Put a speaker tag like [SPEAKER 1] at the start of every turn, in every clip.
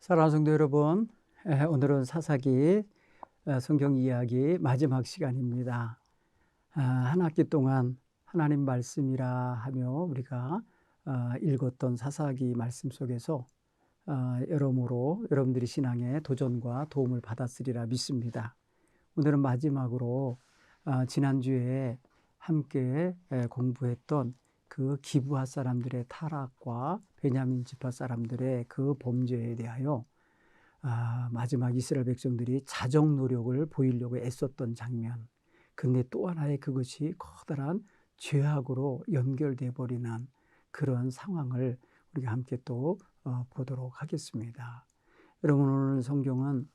[SPEAKER 1] 사랑하는 성도 여러분, 오늘은 사사기 성경 이야기 마지막 시간입니다. 한 학기 동안 하나님 말씀이라 하며 우리가 읽었던 사사기 말씀 속에서 여러모로 여러분들이 신앙에 도전과 도움을 받았으리라 믿습니다. 오늘은 마지막으로 지난주에 함께 공부했던 그 기브아 사람들의 타락과 베냐민 지파 사람들의 그 범죄에 대하여 마지막 이스라엘 백성들이 자정 노력을 보이려고 애썼던 장면, 근데 또 하나의 그것이 커다란 죄악으로 연결돼 버리는 그런 상황을 우리가 함께 또 보도록 하겠습니다. 여러분, 오늘 성경은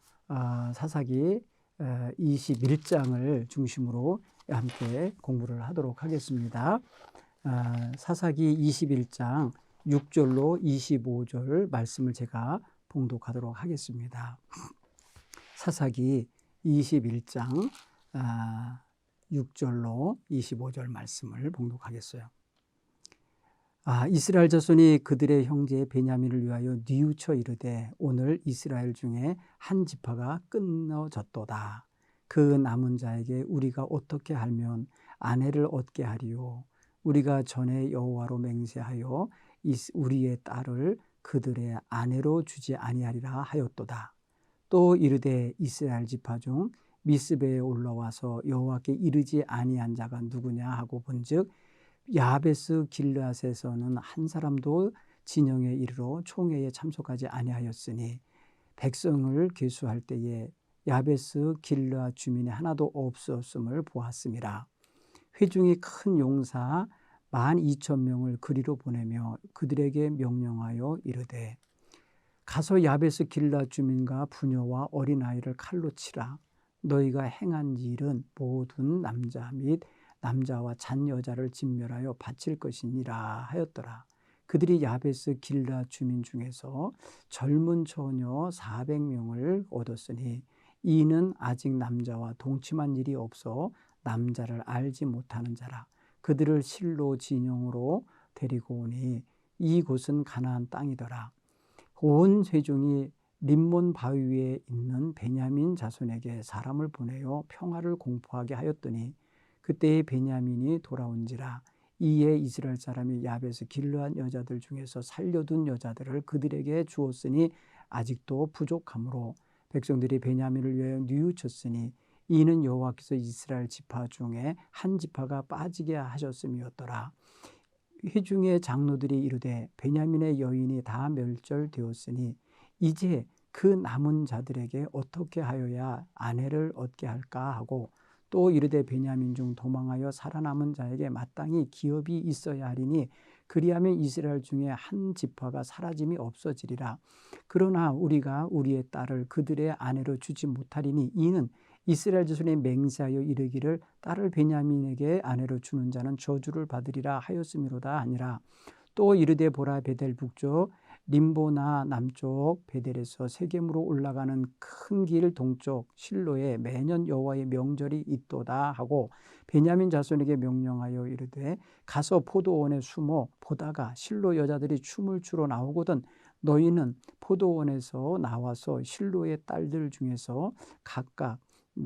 [SPEAKER 1] 사사기 21장을 중심으로 함께 공부를 하도록 하겠습니다. 사사기 21장 6절로 25절 말씀을 제가 봉독하도록 하겠습니다. 사사기 21장 6절로 25절 말씀을 봉독하겠어요. 이스라엘 자손이 그들의 형제 베냐민을 위하여 뉘우쳐 이르되 오늘 이스라엘 중에 한 지파가 끊어졌도다. 그 남은 자에게 우리가 어떻게 하면 아내를 얻게 하리요. 우리가 전에 여호와로 맹세하여 우리의 딸을 그들의 아내로 주지 아니하리라 하였도다. 또 이르되 이스라엘 지파 중 미스베에 올라와서 여호와께 이르지 아니한 자가 누구냐 하고 본즉 야베스 길르앗에서는 한 사람도 진영에 이르러 총회에 참석하지 아니하였으니 백성을 계수할 때에 야베스 길르앗 주민이 하나도 없었음을 보았음이라. 회중이 큰 용사 12,000명을 그리로 보내며 그들에게 명령하여 이르되 가서 야베스 길르앗 주민과 부녀와 어린아이를 칼로 치라. 너희가 행한 일은 모든 남자 및 남자와 잔 여자를 진멸하여 바칠 것이니라 하였더라. 그들이 야베스 길르앗 주민 중에서 젊은 처녀 400명을 얻었으니 이는 아직 남자와 동침한 일이 없어 남자를 알지 못하는 자라. 그들을 실로 진영으로 데리고 오니 이곳은 가나안 땅이더라. 온 회중이 림몬 바위 위에 있는 베냐민 자손에게 사람을 보내어 평화를 공포하게 하였더니 그때의 베냐민이 돌아온지라. 이에 이스라엘 사람이 야베스 길르앗 여자들 중에서 살려둔 여자들을 그들에게 주었으니 아직도 부족하므로 백성들이 베냐민을 위하여 뉘우쳤으니 이는 여호와께서 이스라엘 지파 중에 한 지파가 빠지게 하셨음이었더라. 회중의 장로들이 이르되 베냐민의 여인이 다 멸절되었으니 이제 그 남은 자들에게 어떻게 하여야 아내를 얻게 할까 하고 또 이르되 베냐민 중 도망하여 살아남은 자에게 마땅히 기업이 있어야 하리니 그리하면 이스라엘 중에 한 지파가 사라짐이 없어지리라. 그러나 우리가 우리의 딸을 그들의 아내로 주지 못하리니 이는 이스라엘 자손이 맹세하여 이르기를 딸을 베냐민에게 아내로 주는 자는 저주를 받으리라 하였음이로다 하니라. 또 이르되 보라 베델 북쪽 림보나 남쪽 베델에서 세겜으로 올라가는 큰 길 동쪽 실로에 매년 여호와의 명절이 있도다 하고 베냐민 자손에게 명령하여 이르되 가서 포도원에 숨어 보다가 실로 여자들이 춤을 추러 나오거든 너희는 포도원에서 나와서 실로의 딸들 중에서 각각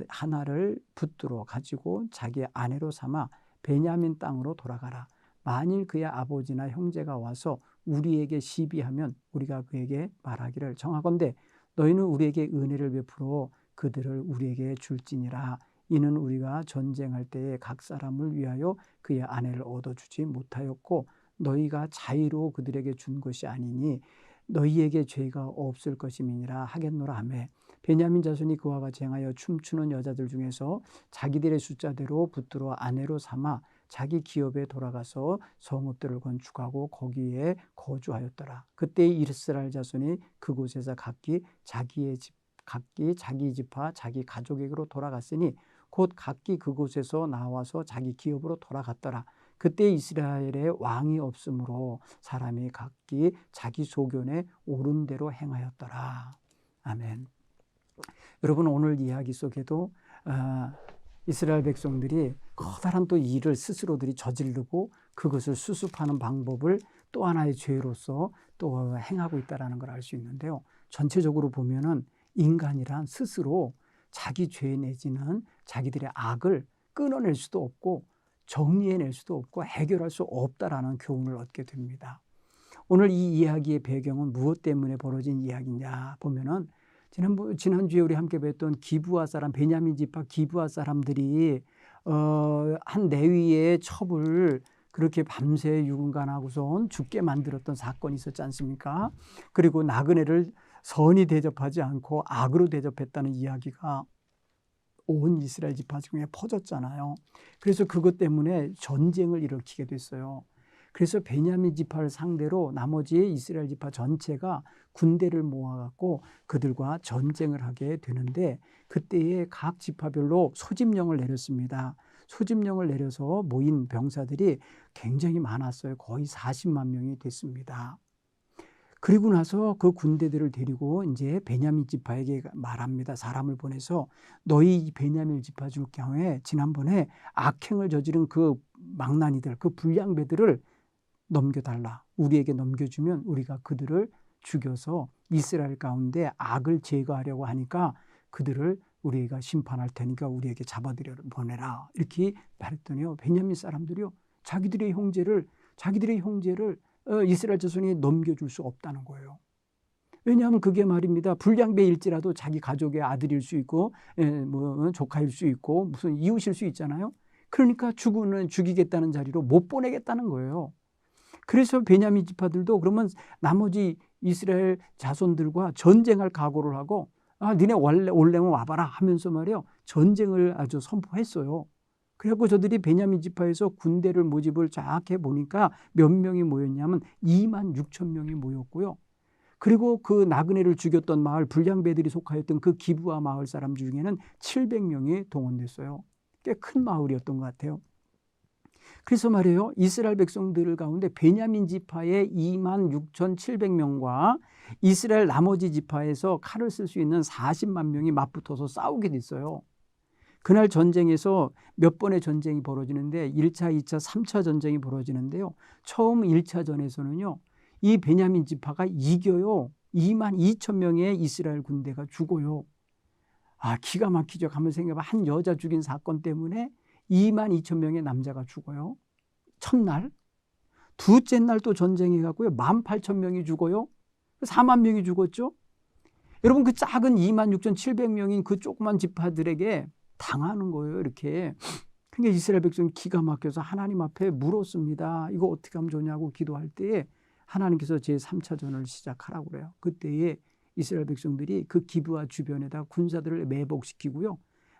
[SPEAKER 1] 하나를 붙들어 가지고 자기 아내로 삼아 베냐민 땅으로 돌아가라. 만일 그의 아버지나 형제가 와서 우리에게 시비하면 우리가 그에게 말하기를 정하건대 너희는 우리에게 은혜를 베풀어 그들을 우리에게 줄지니라. 이는 우리가 전쟁할 때에 각 사람을 위하여 그의 아내를 얻어주지 못하였고 너희가 자의로 그들에게 준 것이 아니니 너희에게 죄가 없을 것임이니라 하겠노라 하매 베냐민 자손이 그와 같이 행하여 춤추는 여자들 중에서 자기들의 숫자대로 붙들어 아내로 삼아 자기 기업에 돌아가서 성읍들을 건축하고 거기에 거주하였더라. 그때 이스라엘 자손이 그곳에서 각기 자기 지파 자기 가족에게로 돌아갔으니 곧 각기 그곳에서 나와서 자기 기업으로 돌아갔더라. 그때 이스라엘에 왕이 없으므로 사람이 각기 자기 소견에 옳은 대로 행하였더라. 아멘. 여러분, 오늘 이야기 속에도 이스라엘 백성들이 커다란 또 일을 스스로들이 저지르고 그것을 수습하는 방법을 또 하나의 죄로서 또 행하고 있다는 걸 알 수 있는데요. 전체적으로 보면은 인간이란 스스로 자기 죄 내지는 자기들의 악을 끊어낼 수도 없고 정리해낼 수도 없고 해결할 수 없다라는 교훈을 얻게 됩니다. 오늘 이 이야기의 배경은 무엇 때문에 벌어진 이야기냐 보면은 지난주에 우리 함께 뵀던 기브아 사람, 베냐민 지파 기브아 사람들이 한 레위의 첩을 그렇게 밤새 유근간하고선 죽게 만들었던 사건이 있었지 않습니까? 그리고 나그네를 선히 대접하지 않고 악으로 대접했다는 이야기가 온 이스라엘 지파 중에 퍼졌잖아요. 그래서 그것 때문에 전쟁을 일으키게 됐어요. 그래서 베냐민 지파를 상대로 나머지 이스라엘 지파 전체가 군대를 모아갖고 그들과 전쟁을 하게 되는데 그때에 각 지파별로 소집령을 내렸습니다. 소집령을 내려서 모인 병사들이 굉장히 많았어요. 거의 40만 명이 됐습니다. 그리고 나서 그 군대들을 데리고 이제 베냐민 지파에게 말합니다. 사람을 보내서 너희 베냐민 지파 중 경우에 지난번에 악행을 저지른 그 망나니들, 그 불량배들을 넘겨달라. 우리에게 넘겨주면 우리가 그들을 죽여서 이스라엘 가운데 악을 제거하려고 하니까 그들을 우리가 심판할 테니까 우리에게 잡아들여 보내라. 이렇게 말했더니요. 베냐민 사람들이요. 자기들의 형제를 이스라엘 자손이 넘겨줄 수 없다는 거예요. 왜냐하면 그게 말입니다. 불량배일지라도 자기 가족의 아들일 수 있고 뭐 조카일 수 있고 무슨 이웃일 수 있잖아요. 그러니까 죽이겠다는 자리로 못 보내겠다는 거예요. 그래서 베냐민 지파들도 그러면 나머지 이스라엘 자손들과 전쟁할 각오를 하고 니네 올래면 와봐라 하면서 말이요. 전쟁을 아주 선포했어요. 그래갖고 저들이 베냐민 지파에서 군대를 모집을 쫙 해보니까 몇 명이 모였냐면 2만 6천 명이 모였고요. 그리고 그 나그네를 죽였던 마을 불량배들이 속하였던 그 기브아 마을 사람 중에는 700명이 동원됐어요. 꽤 큰 마을이었던 것 같아요. 그래서 말이에요. 이스라엘 백성들 가운데 베냐민 지파의 2만 6,700명과 이스라엘 나머지 지파에서 칼을 쓸 수 있는 40만 명이 맞붙어서 싸우게 됐어요. 그날 전쟁에서 몇 번의 전쟁이 벌어지는데 1차, 2차, 3차 전쟁이 벌어지는데요. 처음 1차 전에서는요. 이 베냐민 지파가 이겨요. 2만 2천 명의 이스라엘 군대가 죽어요. 기가 막히죠. 가만 생각해봐. 한 여자 죽인 사건 때문에 2만 2천 명의 남자가 죽어요. 첫날. 둘째 날 또 전쟁해갖고요. 18,000명이 죽어요. 4만 명이 죽었죠. 여러분 그 작은 26,700명인 그 조그만 지파들에게 당하는 거예요. 이렇게. 그러니까 이스라엘 백성이 기가 막혀서 하나님 앞에 물었습니다. 이거 어떻게 하면 좋냐고 기도할 때에 하나님께서 제3차전을 시작하라고 그래요. 그때에 이스라엘 백성들이 그 기브아 주변에다 군사들을 매복시키고요.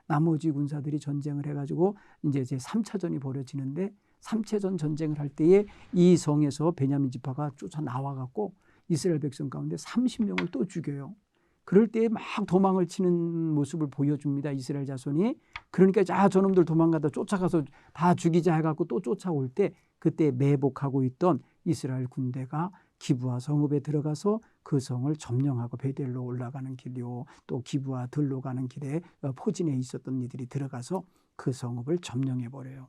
[SPEAKER 1] 나머지 군사들이 전쟁을 해가지고 이제 제3차전이 벌어지는데 3차전 전쟁을 할 때에 이 성에서 베냐민 지파가 쫓아 나와갖고 이스라엘 백성 가운데 30명을 또 죽여요. 그럴 때에 막 도망을 치는 모습을 보여줍니다. 이스라엘 자손이. 그러니까 저놈들 도망가다 쫓아가서 다 죽이자 해갖고 또 쫓아올 때 그때 매복하고 있던 이스라엘 군대가 기브아 성읍에 들어가서 그 성을 점령하고 베델로 올라가는 길이요. 또 기브아 들로 가는 길에 포진에 있었던 이들이 들어가서 그 성읍을 점령해버려요.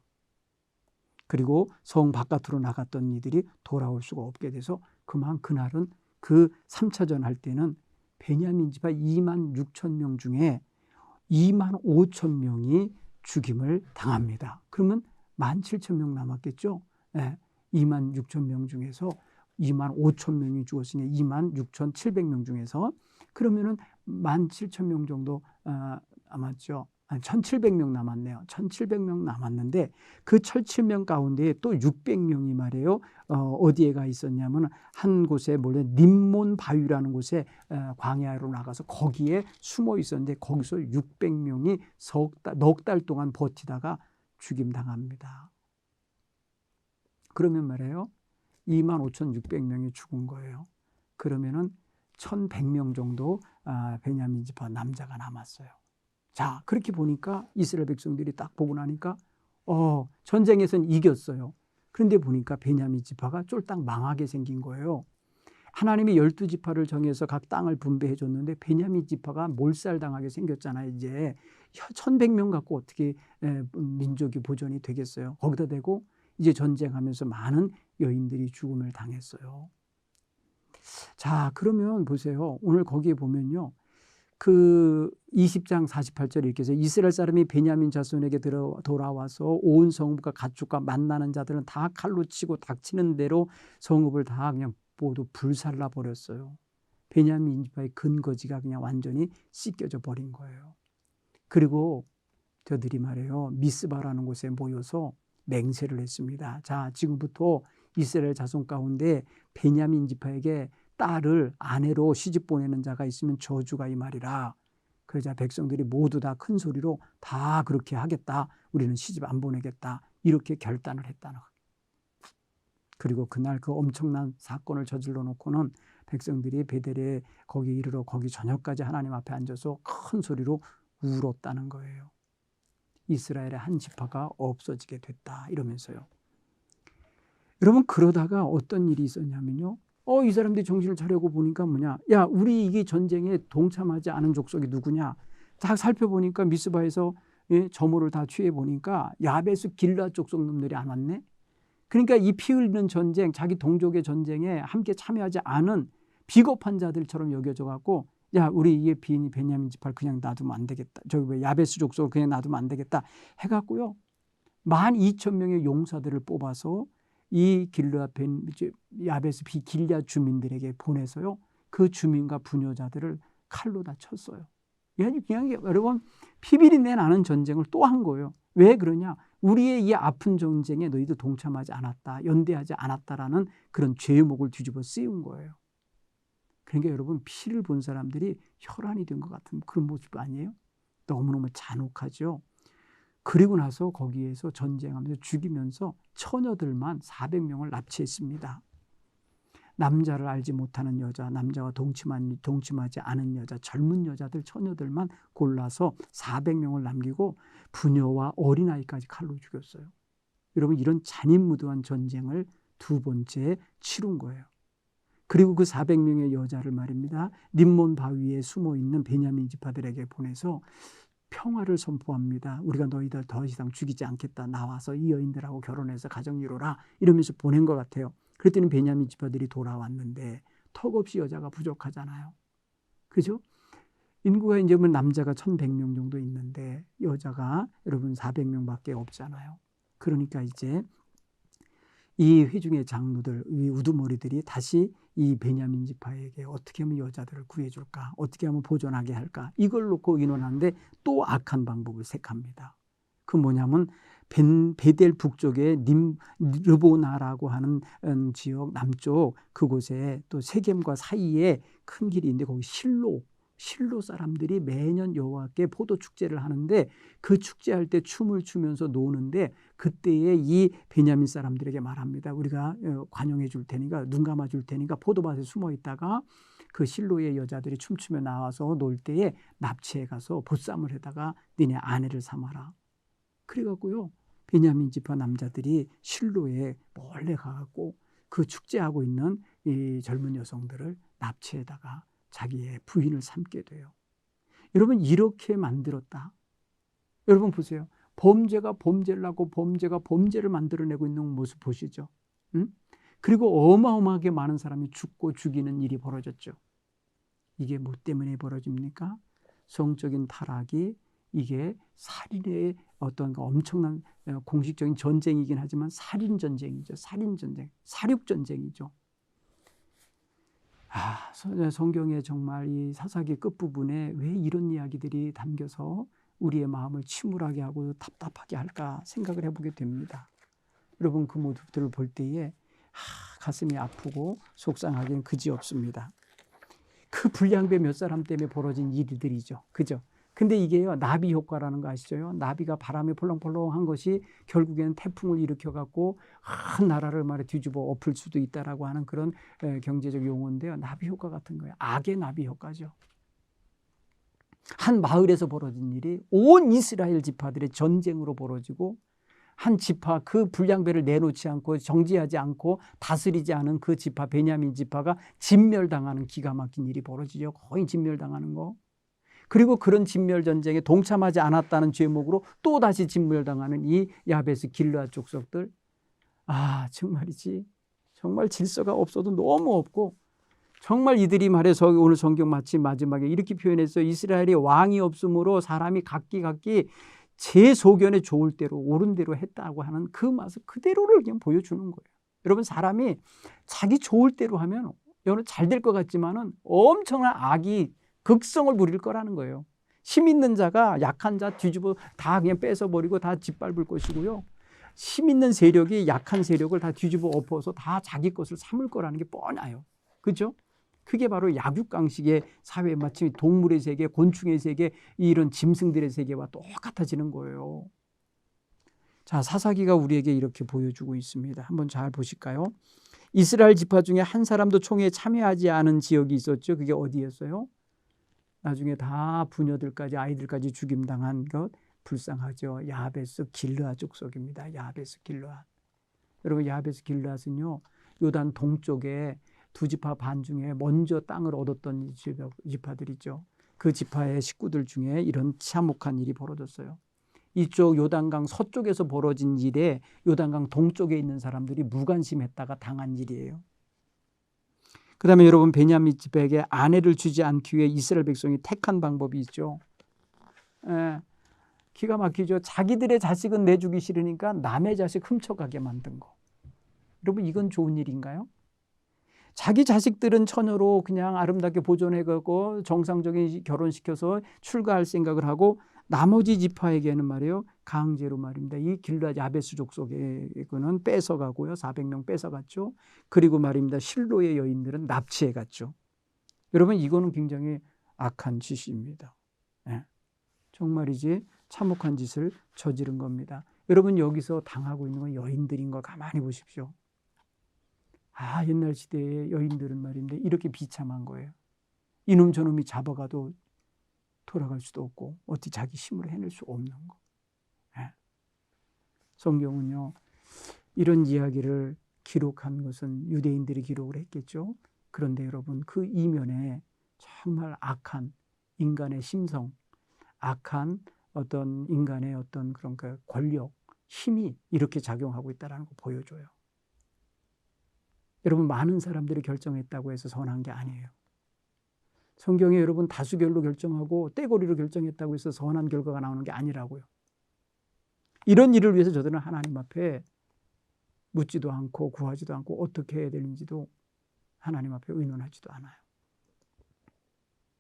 [SPEAKER 1] 그리고 성 바깥으로 나갔던 이들이 돌아올 수가 없게 돼서 그날은 그 3차전 할 때는 베냐민 지파 2만 6천 명 중에 2만 5천 명이 죽임을 당합니다. 그러면 17,000명 남았겠죠. 2만 6천 명 중에서 2만 5천 명이 죽었으니 2만 6,700명 중에서 그러면은 17,000명 정도 남았죠. 1,700명 남았네요. 1,700명 남았는데 그 1,700명 가운데 또 600명이 말이에요. 어디에 가 있었냐면 한 곳에 몰래 림몬 바위라는 곳에 광야로 나가서 거기에 숨어 있었는데 거기서 600명이 넉 달 동안 버티다가 죽임당합니다. 그러면 말이에요. 25,600명이 죽은 거예요. 그러면은 1,100명 정도 베냐민 지파 남자가 남았어요. 자, 그렇게 보니까 이스라엘 백성들이 딱 보고 나니까 전쟁에서는 이겼어요. 그런데 보니까 베냐민 지파가 쫄딱 망하게 생긴 거예요. 하나님이 12지파를 정해서 각 땅을 분배해 줬는데 베냐민 지파가 몰살당하게 생겼잖아요. 이제 1,100명 갖고 어떻게 민족이 보존이 되겠어요. 거기다 대고 이제 전쟁하면서 많은 여인들이 죽음을 당했어요. 자, 그러면 보세요. 오늘 거기에 보면요. 그 20장 48절 이렇게 해서 이스라엘 사람이 베냐민 자손에게 돌아와서 온 성읍과 가축과 만나는 자들은 다 칼로 치고 닥치는 대로 성읍을 다 그냥 모두 불살라 버렸어요. 베냐민 지파의 근거지가 그냥 완전히 씻겨져 버린 거예요. 그리고 저들이 말해요. 미스바라는 곳에 모여서 맹세를 했습니다. 자, 지금부터 이스라엘 자손 가운데 베냐민 지파에게 딸을 아내로 시집 보내는 자가 있으면 저주가 이 말이라. 그러자 백성들이 모두 다 큰 소리로 다 그렇게 하겠다. 우리는 시집 안 보내겠다. 이렇게 결단을 했다는 거예요. 그리고 그날 그 엄청난 사건을 저질러 놓고는 백성들이 베델에 거기 이르러 거기 저녁까지 하나님 앞에 앉아서 큰 소리로 울었다는 거예요. 이스라엘의 한 지파가 없어지게 됐다 이러면서요. 여러분, 그러다가 어떤 일이 있었냐면요. 이 사람들이 정신을 차리고 보니까 뭐냐. 야, 우리 이게 전쟁에 동참하지 않은 족속이 누구냐. 딱 살펴보니까 미스바에서 점호를 다 취해 보니까 야베스 길라 족속 놈들이 안 왔네. 그러니까 이 피 흘리는 전쟁, 자기 동족의 전쟁에 함께 참여하지 않은 비겁한 자들처럼 여겨져 갖고, 야, 우리 이게 베냐민 지파를 그냥 놔두면 안 되겠다. 저기 왜 야베스 족속을 그냥 놔두면 안 되겠다 해갖고요. 12,000명의 용사들을 뽑아서 이 야베스 비길랴 주민들에게 보내서요. 그 주민과 부녀자들을 칼로 다 쳤어요. 그냥 여러분 피비린내 나는 전쟁을 또 한 거예요. 왜 그러냐? 우리의 이 아픈 전쟁에 너희도 동참하지 않았다, 연대하지 않았다라는 그런 죄목을 뒤집어 씌운 거예요. 그러니까 여러분 피를 본 사람들이 혈안이 된 것 같은 그런 모습 아니에요? 너무너무 잔혹하죠. 그리고 나서 거기에서 전쟁하면서 죽이면서 처녀들만 400명을 납치했습니다. 남자를 알지 못하는 여자, 남자와 동침하지 않은 여자, 젊은 여자들, 처녀들만 골라서 400명을 남기고 부녀와 어린아이까지 칼로 죽였어요. 여러분, 이런 잔인무도한 전쟁을 두 번째 치룬 거예요. 그리고 그 400명의 여자를 말입니다. 림몬 바위에 숨어있는 베냐민 지파들에게 보내서 평화를 선포합니다. 우리가 너희들 더 이상 죽이지 않겠다. 나와서 이 여인들하고 결혼해서 가정 이루라. 이러면서 보낸 것 같아요. 그랬더니 베냐민 지파들이 돌아왔는데 턱없이 여자가 부족하잖아요. 그죠? 인구가 이제 남자가 1,100명 정도 있는데 여자가 여러분 400명밖에 없잖아요. 그러니까 이제 이 회중의 장로들, 이 우두머리들이 다시 이 베냐민 지파에게 어떻게 하면 여자들을 구해줄까? 어떻게 하면 보존하게 할까? 이걸 놓고 의논하는데 또 악한 방법을 택합니다. 그 뭐냐면 베델 북쪽에 르보나라고 하는 지역 남쪽 그곳에 또 세겜과 사이에 큰 길이 있는데 거기 실로 사람들이 매년 여호와께 포도 축제를 하는데 그 축제할 때 춤을 추면서 노는데 그때에 이 베냐민 사람들에게 말합니다. 우리가 관용해 줄 테니까 눈 감아 줄 테니까 포도밭에 숨어 있다가 그 실로의 여자들이 춤추며 나와서 놀 때에 납치해 가서 보쌈을 해다가 니네 아내를 삼아라. 그래갖고요 베냐민 지파 남자들이 실로에 몰래 가갖고 그 축제하고 있는 이 젊은 여성들을 납치해다가 자기의 부인을 삼게 돼요. 여러분 이렇게 만들었다. 여러분 보세요. 범죄가 범죄를 하고 범죄가 범죄를 만들어내고 있는 모습 보시죠. 응? 그리고 어마어마하게 많은 사람이 죽고 죽이는 일이 벌어졌죠. 이게 뭐 때문에 벌어집니까? 성적인 타락이 이게 살인의 어떤 엄청난 공식적인 전쟁이긴 하지만 살인전쟁이죠. 살인전쟁, 살육전쟁이죠. 성경에 정말 이 사사기 끝부분에 왜 이런 이야기들이 담겨서 우리의 마음을 침울하게 하고 답답하게 할까 생각을 해보게 됩니다. 여러분 그 모습들을 볼 때에 가슴이 아프고 속상하기는 그지없습니다. 그 불량배 몇 사람 때문에 벌어진 일들이죠. 그죠? 근데 이게요 나비 효과라는 거 아시죠? 나비가 바람에 폴렁폴렁한 것이 결국에는 태풍을 일으켜갖고 한 나라를 뒤집어 엎을 수도 있다라고 하는 그런 경제적 용어인데요. 나비 효과 같은 거예요. 악의 나비 효과죠. 한 마을에서 벌어진 일이 온 이스라엘 지파들의 전쟁으로 벌어지고 한 지파 그 불량배를 내놓지 않고 정지하지 않고 다스리지 않은 그 지파 베냐민 지파가 진멸당하는 기가 막힌 일이 벌어지죠. 거의 진멸당하는 거. 그리고 그런 진멸전쟁에 동참하지 않았다는 죄목으로 또다시 진멸당하는 이 야베스 길르앗 족속들. 정말이지. 정말 질서가 없어도 너무 없고 정말 이들이 말해서 오늘 성경 마침 마지막에 이렇게 표현했어요. 이스라엘이 왕이 없으므로 사람이 각기 제 소견에 좋을 대로 옳은 대로 했다고 하는 그 맛을 그대로를 그냥 보여주는 거예요. 여러분, 사람이 자기 좋을 대로 하면 여러분 잘 될 것 같지만은 엄청난 악이 극성을 부릴 거라는 거예요. 힘 있는 자가 약한 자 뒤집어 다 그냥 뺏어버리고 다 짓밟을 것이고요. 힘 있는 세력이 약한 세력을 다 뒤집어 엎어서 다 자기 것을 삼을 거라는 게 뻔해요. 그렇죠? 그게 바로 약육강식의 사회, 마치 동물의 세계, 곤충의 세계, 이런 짐승들의 세계와 똑같아지는 거예요. 자, 사사기가 우리에게 이렇게 보여주고 있습니다. 한번 잘 보실까요? 이스라엘 지파 중에 한 사람도 총회에 참여하지 않은 지역이 있었죠. 그게 어디였어요? 나중에 다 부녀들까지 아이들까지 죽임당한 것 불쌍하죠. 야베스 길르앗 족속입니다. 야베스 길르앗. 여러분, 야베스 길르앗은요, 요단 동쪽에 두 지파 반 중에 먼저 땅을 얻었던 지파들이죠. 그 지파의 식구들 중에 이런 참혹한 일이 벌어졌어요. 이쪽 요단강 서쪽에서 벌어진 일에 요단강 동쪽에 있는 사람들이 무관심했다가 당한 일이에요. 그 다음에 여러분, 베냐민 지파에게 아내를 주지 않기 위해 이스라엘 백성이 택한 방법이 있죠. 기가 막히죠. 자기들의 자식은 내주기 싫으니까 남의 자식 훔쳐가게 만든 거. 여러분, 이건 좋은 일인가요? 자기 자식들은 처녀로 그냥 아름답게 보존해가고 정상적인 결혼시켜서 출가할 생각을 하고 나머지 지파에게는 말이에요, 강제로 말입니다. 이 길르앗 야베스 족속에게는 뺏어가고요. 400명 뺏어갔죠. 그리고 말입니다, 실로의 여인들은 납치해갔죠. 여러분, 이거는 굉장히 악한 짓입니다. 정말이지 참혹한 짓을 저지른 겁니다. 여러분, 여기서 당하고 있는 건 여인들인 걸 가만히 보십시오. 옛날 시대의 여인들은 말인데 이렇게 비참한 거예요. 이놈 저놈이 잡아가도 돌아갈 수도 없고 어떻게 자기 힘으로 해낼 수 없는 거. 성경은요, 이런 이야기를 기록한 것은 유대인들이 기록을 했겠죠. 그런데 여러분, 그 이면에 정말 악한 인간의 심성, 악한 어떤 인간의 어떤 그런 그 권력, 힘이 이렇게 작용하고 있다는 거 보여줘요. 여러분, 많은 사람들이 결정했다고 해서 선한 게 아니에요. 성경에 여러분 다수결로 결정하고 떼고리로 결정했다고 해서 선한 결과가 나오는 게 아니라고요. 이런 일을 위해서 저들은 하나님 앞에 묻지도 않고 구하지도 않고 어떻게 해야 되는지도 하나님 앞에 의논하지도 않아요.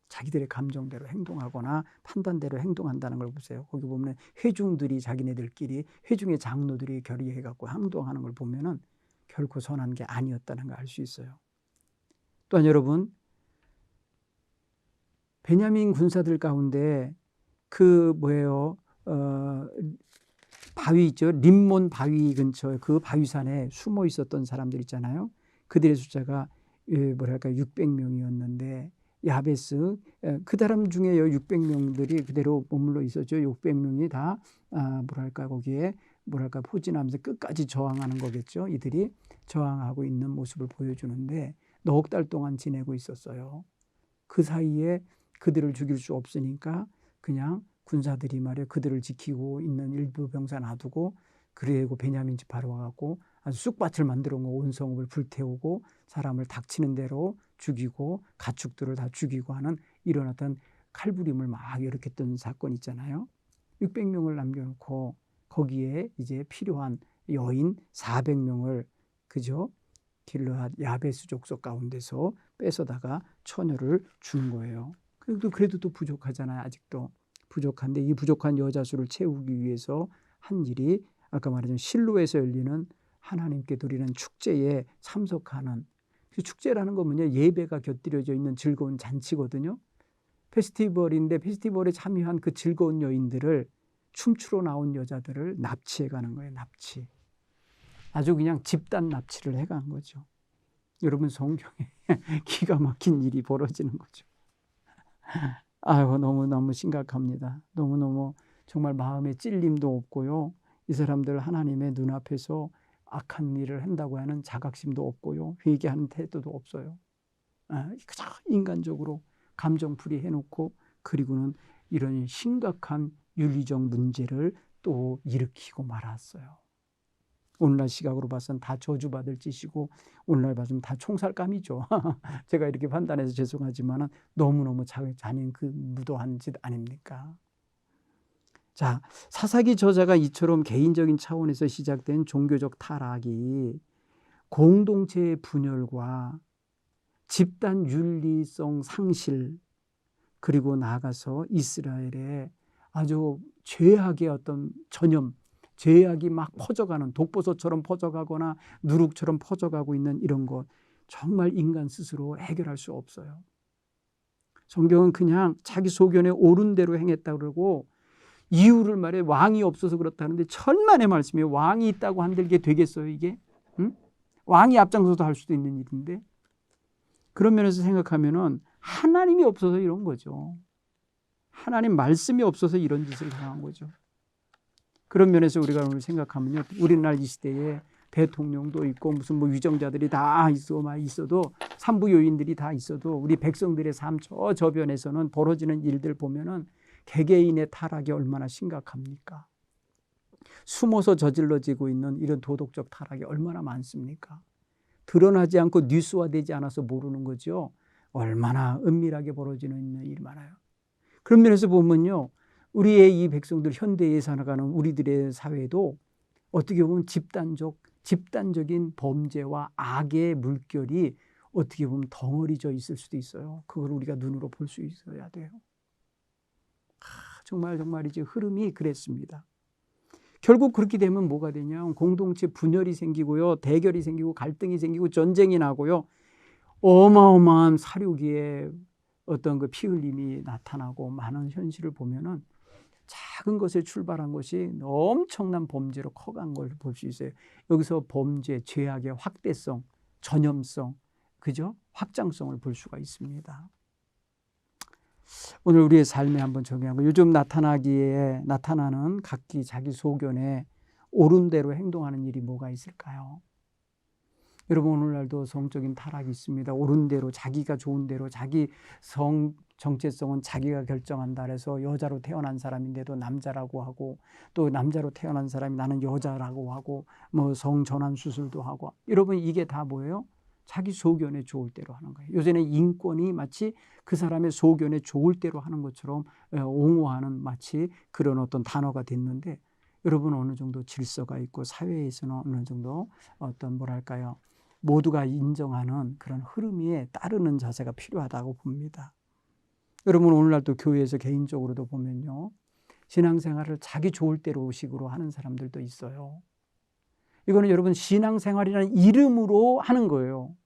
[SPEAKER 1] 자기들의 감정대로 행동하거나 판단대로 행동한다는 걸 보세요. 거기 보면 회중들이 자기네들끼리, 회중의 장로들이 결의해갖고 행동하는 걸 보면은 결코 선한 게 아니었다는 걸 알 수 있어요. 또한 여러분, 베냐민 군사들 가운데 바위 있죠. 림몬 바위 근처에 그 바위산에 숨어 있었던 사람들 있잖아요. 그들의 숫자가 600명이었는데 야베스, 그 사람 중에 600명들이 그대로 머물러 있었죠. 600명이 다 거기에 포진하면서 끝까지 저항하는 거겠죠. 이들이 저항하고 있는 모습을 보여주는데 넉 달 동안 지내고 있었어요. 그 사이에 그들을 죽일 수 없으니까 그냥 군사들이 말이에요, 그들을 지키고 있는 일부 병사 놔두고, 그리고 베냐민 지파로 와갖고 아주 쑥밭을 만들어 놓은 온 성읍을 불태우고 사람을 닥치는 대로 죽이고 가축들을 다 죽이고 하는 이런 어떤 칼부림을 막 이렇게 했던 사건 있잖아요. 600명을 남겨놓고 거기에 이제 필요한 여인 400명을 그저 길르앗 야베스 족속 가운데서 뺏어다가 처녀를 준 거예요. 그래도 또 부족하잖아요. 아직도 부족한데 이 부족한 여자 수를 채우기 위해서 한 일이 아까 말했던 실로에서 열리는 하나님께 드리는 축제에 참석하는, 그 축제라는 건 뭐냐, 예배가 곁들여져 있는 즐거운 잔치거든요. 페스티벌인데 페스티벌에 참여한 그 즐거운 여인들을, 춤추러 나온 여자들을 납치해 가는 거예요. 납치. 아주 그냥 집단 납치를 해간 거죠. 여러분, 성경에 기가 막힌 일이 벌어지는 거죠. 너무너무 심각합니다. 너무너무 정말 마음에 찔림도 없고요. 이 사람들 하나님의 눈앞에서 악한 일을 한다고 하는 자각심도 없고요. 회개하는 태도도 없어요. 그저 인간적으로 감정풀이 해놓고, 그리고는 이런 심각한 윤리적 문제를 또 일으키고 말았어요. 오늘날 시각으로 봐서는 다 저주받을 짓이고 오늘날 봐서는 다 총살감이죠. 제가 이렇게 판단해서 죄송하지만 너무너무 잔인 그 무도한 짓 아닙니까? 자, 사사기 저자가 이처럼 개인적인 차원에서 시작된 종교적 타락이 공동체의 분열과 집단 윤리성 상실, 그리고 나아가서 이스라엘의 아주 죄악의 어떤 전염, 죄악이 막 퍼져가는, 독버섯처럼 퍼져가거나 누룩처럼 퍼져가고 있는 이런 것, 정말 인간 스스로 해결할 수 없어요. 성경은 그냥 자기 소견에 옳은 대로 행했다고 그러고, 이유를 말해 왕이 없어서 그렇다는데 천만의 말씀이에요. 왕이 있다고 한들 이게 되겠어요, 이게? 응? 왕이 앞장서서 할 수도 있는 일인데. 그런 면에서 생각하면은 하나님이 없어서 이런 거죠. 하나님 말씀이 없어서 이런 짓을 당한 거죠. 그런 면에서 우리가 오늘 생각하면요, 우리나라 이 시대에 대통령도 있고 무슨 뭐 위정자들이 다 있어도 삼부 요인들이 다 있어도 우리 백성들의 삶 저변에서는 벌어지는 일들 보면은 개개인의 타락이 얼마나 심각합니까? 숨어서 저질러지고 있는 이런 도덕적 타락이 얼마나 많습니까? 드러나지 않고 뉴스화되지 않아서 모르는 거죠. 얼마나 은밀하게 벌어지는 일이 많아요. 그런 면에서 보면요, 우리의 이 백성들, 현대에 살아가는 우리들의 사회도 어떻게 보면 집단적인 범죄와 악의 물결이 어떻게 보면 덩어리져 있을 수도 있어요. 그걸 우리가 눈으로 볼 수 있어야 돼요. 정말 이제 흐름이 그랬습니다. 결국 그렇게 되면 뭐가 되냐? 공동체 분열이 생기고요, 대결이 생기고 갈등이 생기고 전쟁이 나고요, 어마어마한 사륙의 어떤 그 피 흘림이 나타나고 많은 현실을 보면은 작은 것에 출발한 것이 엄청난 범죄로 커간 걸 볼 수 있어요. 여기서 범죄, 죄악의 확대성, 전염성, 그죠? 확장성을 볼 수가 있습니다. 오늘 우리의 삶에 한번 적용하고, 요즘 나타나는 각기 자기 소견에 옳은 대로 행동하는 일이 뭐가 있을까요? 여러분, 오늘날도 성적인 타락이 있습니다. 옳은 대로, 자기가 좋은 대로, 자기 정체성은 자기가 결정한다 해서 여자로 태어난 사람인데도 남자라고 하고, 또 남자로 태어난 사람이 나는 여자라고 하고, 뭐 성전환 수술도 하고, 여러분 이게 다 뭐예요? 자기 소견에 좋을 대로 하는 거예요. 요새는 인권이 마치 그 사람의 소견에 좋을 대로 하는 것처럼 옹호하는 마치 그런 어떤 단어가 됐는데, 여러분 어느 정도 질서가 있고 사회에서는 어느 정도 어떤 뭐랄까요, 모두가 인정하는 그런 흐름에 따르는 자세가 필요하다고 봅니다. 여러분 오늘날도 교회에서 개인적으로도 보면요, 신앙생활을 자기 좋을 대로 식으로 하는 사람들도 있어요. 이거는 여러분 신앙생활이라는 이름으로 하는 거예요.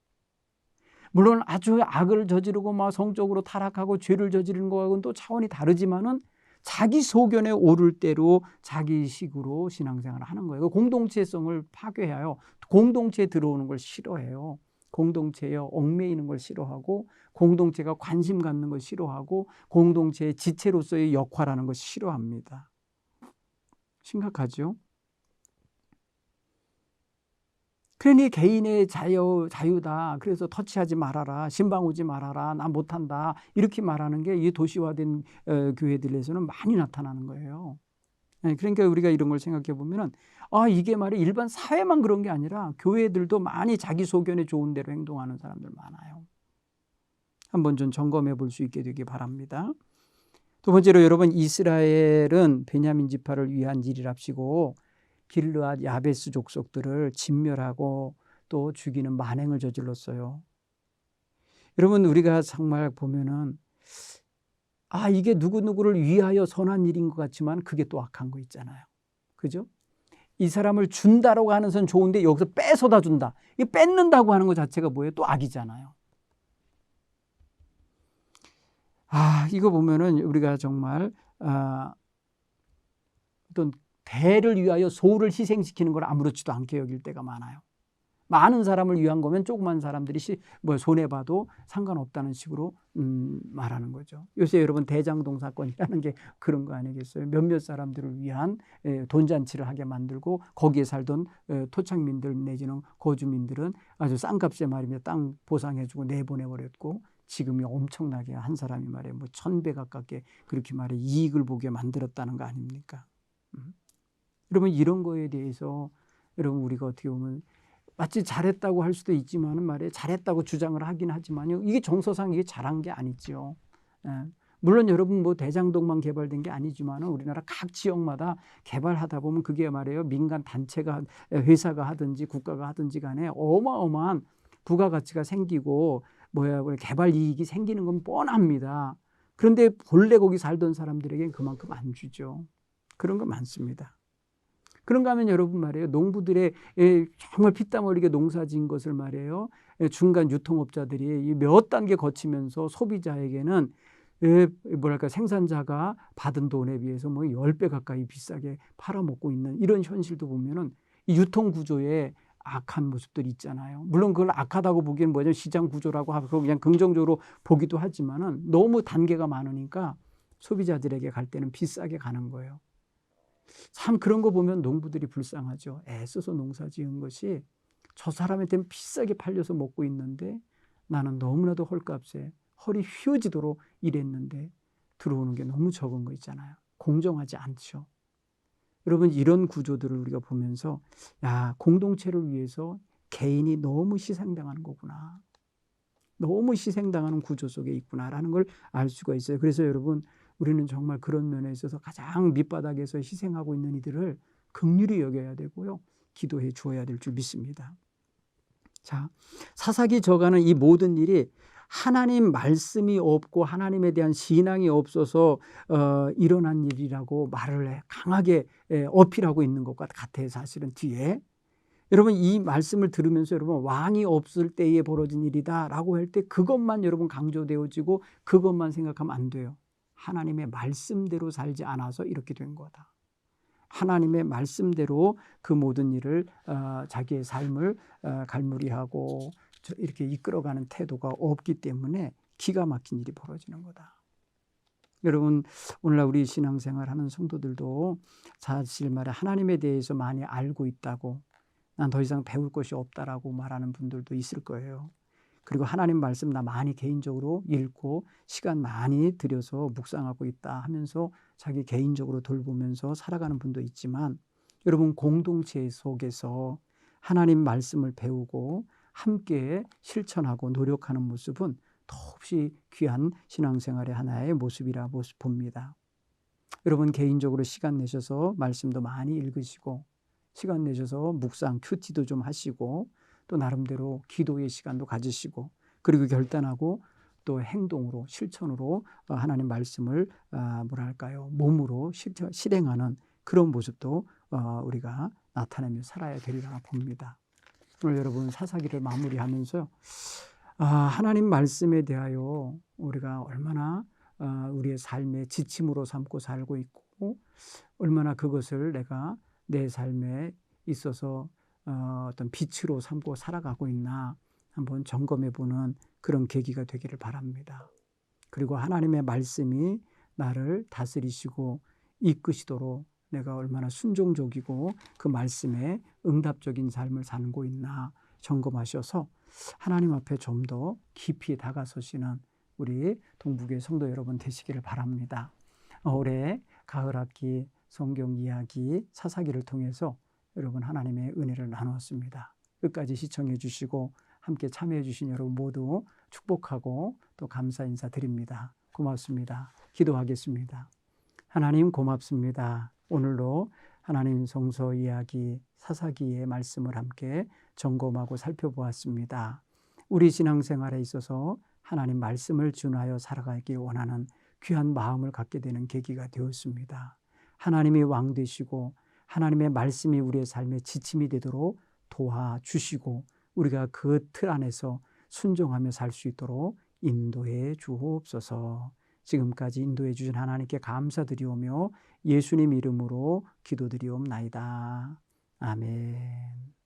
[SPEAKER 1] 물론 아주 악을 저지르고 막 성적으로 타락하고 죄를 저지르는 거하고는 또 차원이 다르지만은 자기 소견에 오를 대로 자기 식으로 신앙생활을 하는 거예요. 공동체성을 파괴해요. 공동체에 들어오는 걸 싫어해요. 공동체에 얽매이는 걸 싫어하고, 공동체가 관심 갖는 걸 싫어하고, 공동체의 지체로서의 역할하는 걸 싫어합니다. 심각하죠? 그러니 개인의 자유다. 그래서 터치하지 말아라. 신방 오지 말아라. 나 못한다. 이렇게 말하는 게 이 도시화된 교회들에서는 많이 나타나는 거예요. 그러니까 우리가 이런 걸 생각해 보면은, 이게 말이 일반 사회만 그런 게 아니라 교회들도 많이 자기 소견에 좋은 대로 행동하는 사람들 많아요. 한번 좀 점검해 볼 수 있게 되기 바랍니다. 두 번째로 여러분, 이스라엘은 베냐민 지파를 위한 일이랍시고 길르앗 야베스 족속들을 진멸하고 또 죽이는 만행을 저질렀어요. 여러분 우리가 정말 보면은 이게 누구누구를 위하여 선한 일인 것 같지만 그게 또 악한 거 있잖아요. 그죠? 이 사람을 준다라고 하는 선 좋은데 여기서 뺏어다 준다. 이 뺏는다고 하는 것 자체가 뭐예요? 또 악이잖아요. 이거 보면은 우리가 정말 어떤 대를 위하여 소를 희생시키는 걸 아무렇지도 않게 여길 때가 많아요. 많은 사람을 위한 거면 조그만 사람들이 손해봐도 상관없다는 식으로 말하는 거죠. 요새 여러분 대장동 사건이라는 게 그런 거 아니겠어요? 몇몇 사람들을 위한 돈잔치를 하게 만들고 거기에 살던 토착민들 내지는 거주민들은 아주 싼값에 말이며 땅 보상해주고 내보내버렸고, 지금이 엄청나게 한 사람이 말이에요, 뭐 1000배 가깝게 그렇게 말해 이익을 보게 만들었다는 거 아닙니까? 여러분 이런 거에 대해서 여러분 우리가 어떻게 보면 마치 잘했다고 할 수도 있지만은 말이에요. 잘했다고 주장을 하긴 하지만요. 이게 정서상 이게 잘한 게 아니죠. 예. 물론 여러분 뭐 대장동만 개발된 게 아니지만은 우리나라 각 지역마다 개발하다 보면 그게 말이에요. 민간 단체가 회사가 하든지 국가가 하든지 간에 어마어마한 부가가치가 생기고 개발 이익이 생기는 건 뻔합니다. 그런데 본래 거기 살던 사람들에게는 그만큼 안 주죠. 그런 거 많습니다. 그런가 하면 여러분 말이에요. 농부들의 정말 피땀 흘리게 농사 지은 것을 말이에요. 중간 유통업자들이 몇 단계 거치면서 소비자에게는 생산자가 받은 돈에 비해서 뭐 10배 가까이 비싸게 팔아먹고 있는 이런 현실도 보면은 이 유통 구조에 악한 모습들이 있잖아요. 물론 그걸 악하다고 보기엔 뭐냐 시장 구조라고 하고 그냥 긍정적으로 보기도 하지만은 너무 단계가 많으니까 소비자들에게 갈 때는 비싸게 가는 거예요. 참 그런 거 보면 농부들이 불쌍하죠. 애써서 농사 지은 것이 저 사람한테는 비싸게 팔려서 먹고 있는데 나는 너무나도 헐값에 허리 휘어지도록 일했는데 들어오는 게 너무 적은 거 있잖아요. 공정하지 않죠. 여러분 이런 구조들을 우리가 보면서 야 공동체를 위해서 개인이 너무 희생당하는 거구나. 너무 희생당하는 구조 속에 있구나라는 걸 알 수가 있어요. 그래서 여러분 우리는 정말 그런 면에 있어서 가장 밑바닥에서 희생하고 있는 이들을 긍휼히 여겨야 되고요. 기도해 주어야 될 줄 믿습니다. 자, 사사기 저가는 이 모든 일이 하나님 말씀이 없고 하나님에 대한 신앙이 없어서 일어난 일이라고 말을 강하게 어필하고 있는 것 같아요. 사실은 뒤에. 여러분 이 말씀을 들으면서 여러분 왕이 없을 때에 벌어진 일이다 라고 할 때 그것만 여러분 강조되어지고 그것만 생각하면 안 돼요. 하나님의 말씀대로 살지 않아서 이렇게 된 거다. 하나님의 말씀대로 그 모든 일을 자기의 삶을 갈무리하고 이렇게 이끌어가는 태도가 없기 때문에 기가 막힌 일이 벌어지는 거다. 여러분 오늘날 우리 신앙생활하는 성도들도 사실 말해 하나님에 대해서 많이 알고 있다고 난 더 이상 배울 것이 없다라고 말하는 분들도 있을 거예요. 그리고 하나님 말씀 나 많이 개인적으로 읽고 시간 많이 들여서 묵상하고 있다 하면서 자기 개인적으로 돌보면서 살아가는 분도 있지만 여러분 공동체 속에서 하나님 말씀을 배우고 함께 실천하고 노력하는 모습은 더없이 귀한 신앙생활의 하나의 모습이라 봅니다. 여러분 개인적으로 시간 내셔서 말씀도 많이 읽으시고 시간 내셔서 묵상, 큐티도 좀 하시고 또 나름대로 기도의 시간도 가지시고 그리고 결단하고 또 행동으로 실천으로 하나님 말씀을 몸으로 실행하는 그런 모습도 우리가 나타내며 살아야 되리라 봅니다. 오늘 여러분 사사기를 마무리하면서 하나님 말씀에 대하여 우리가 얼마나 우리의 삶의 지침으로 삼고 살고 있고 얼마나 그것을 내가 내 삶에 있어서 어떤 빛으로 삼고 살아가고 있나 한번 점검해보는 그런 계기가 되기를 바랍니다. 그리고 하나님의 말씀이 나를 다스리시고 이끄시도록 내가 얼마나 순종적이고 그 말씀에 응답적인 삶을 살고 있나 점검하셔서 하나님 앞에 좀 더 깊이 다가서시는 우리 동북의 성도 여러분 되시기를 바랍니다. 올해 가을 학기 성경 이야기 사사기를 통해서 여러분 하나님의 은혜를 나누었습니다. 끝까지 시청해 주시고 함께 참여해 주신 여러분 모두 축복하고 또 감사 인사 드립니다. 고맙습니다. 기도하겠습니다. 하나님 고맙습니다. 오늘도 하나님 성서 이야기 사사기의 말씀을 함께 점검하고 살펴보았습니다. 우리 신앙생활에 있어서 하나님 말씀을 준하여 살아가기 원하는 귀한 마음을 갖게 되는 계기가 되었습니다. 하나님이 왕 되시고 하나님의 말씀이 우리의 삶의 지침이 되도록 도와주시고 우리가 그 틀 안에서 순종하며 살 수 있도록 인도해 주옵소서. 지금까지 인도해 주신 하나님께 감사드리오며 예수님 이름으로 기도드리옵나이다. 아멘.